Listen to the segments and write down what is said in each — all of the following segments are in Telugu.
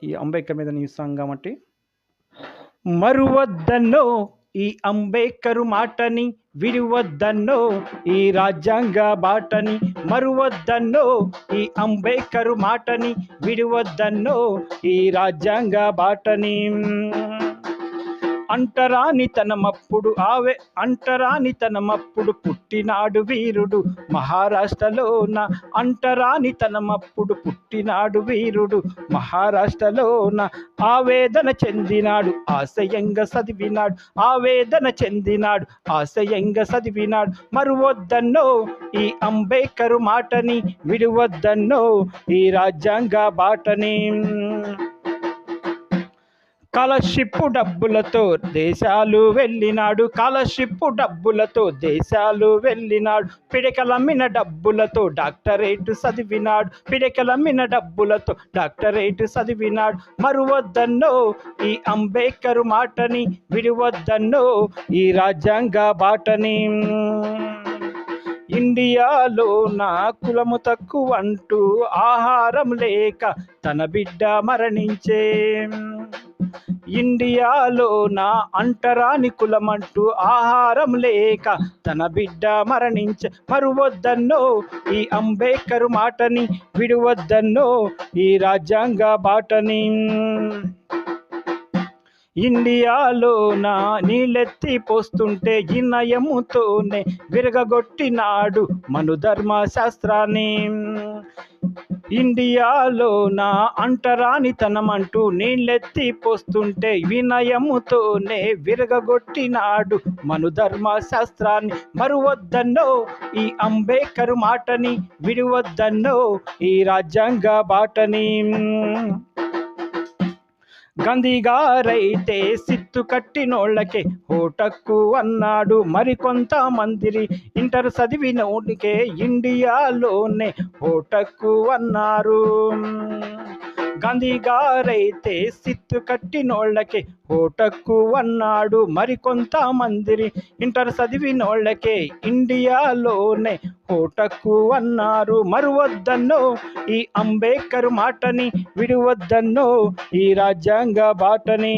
ఈ అంబేద్కర్ మీద నీ సంఘం అంటే మరువద్దన్నో ఈ అంబేద్కరు మాటని, విడువద్దన్నో ఈ రాజ్యాంగ బాటని. మరువద్దన్నో ఈ అంబేద్కరు మాటని, విడువద్దన్నో ఈ రాజ్యాంగ బాటని. అంటరానితనమప్పుడు పుట్టినాడు వీరుడు మహారాష్ట్రలోన. అంటరానితనమప్పుడు పుట్టినాడు వీరుడు మహారాష్ట్రలోన. ఆవేదన చెందినాడు ఆశయంగా చదివినాడు, ఆవేదన చెందినాడు ఆశయంగా చదివినాడు. మరువద్దన్నో ఈ అంబేద్కరు మాటని, విడువద్దన్నో ఈ రాజ్యాంగ బాటని. స్కాలర్షిప్ డబ్బులతో దేశాలు వెళ్ళినాడు, స్కాలర్షిప్ డబ్బులతో దేశాలు వెళ్ళినాడు. పిడకలమ్మిన డబ్బులతో డాక్టరేట్ చదివినాడు, పిడకలమ్మిన డబ్బులతో డాక్టరేట్ చదివినాడు. మరువద్దన్నో ఈ అంబేద్కరు మాటని, విడువద్దన్నో ఈ రాజ్యాంగ బాటని. ఇండియాలో నా కులము తక్కువంటూ ఆహారం లేక తన బిడ్డ మరణించే. ఇండియాలో నా అంటరాని కులమంటూ ఆహారం లేక తన బిడ్డ మరణించే. మరువద్దన్నో ఈ అంబేద్కరు మాటని, విడువద్దన్నో ఈ రాజ్యాంగ బాటని. ఇండియాలో నా నీళ్ళెత్తి పోస్తుంటే ఇనయముతోనే విరగగొట్టినాడు మనుధర్మ శాస్త్రాన్ని. ఇండియాలో నా అంటరానితనమంటూ నీళ్ళెత్తి పోస్తుంటే వినయముతోనే విరగగొట్టినాడు మనుధర్మ శాస్త్రాన్ని. మరువద్దన్నో ఈ అంబేద్కరు మాటని, విడువద్దన్నో ఈ రాజ్యాంగ బాటని. గాంధీ గారైతే సిత్తు కట్టినోళ్ళకే ఓటక్కు అన్నాడు, మరికొంతమందిరి ఇంటర్ చదివినోడికే ఇండియాలోనే ఓటక్కు అన్నారు. గాంధీ గారైతే సిత్తు కట్టినోళ్ళకే ఓటక్కు అన్నాడు, మరికొంతమందిరి ఇంటర్ చదివినోళ్ళకే ఇండియాలోనే ఓటక్కు అన్నారు. మరువద్దన్నో ఈ అంబేద్కరు మాటని, విడువద్దన్నో ఈ రాజ్యాంగ బాటని.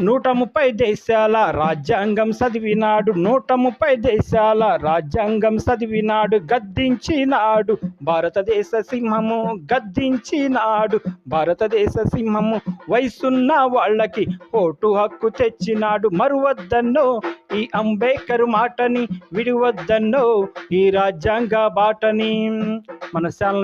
130 దేశాల రాజ్యాంగం చదివినాడు, 130 దేశాల రాజ్యాంగం చదివినాడు. గద్దించినాడు భారతదేశ సింహము, గద్దించినాడు భారతదేశ సింహము. వయసున్న వాళ్ళకి ఓటు హక్కు తెచ్చినాడు. మరువద్దన్నో ఈ అంబేద్కరు మాటని, విడువద్దన్నో ఈ రాజ్యాంగ బాటని. మన ఛానల్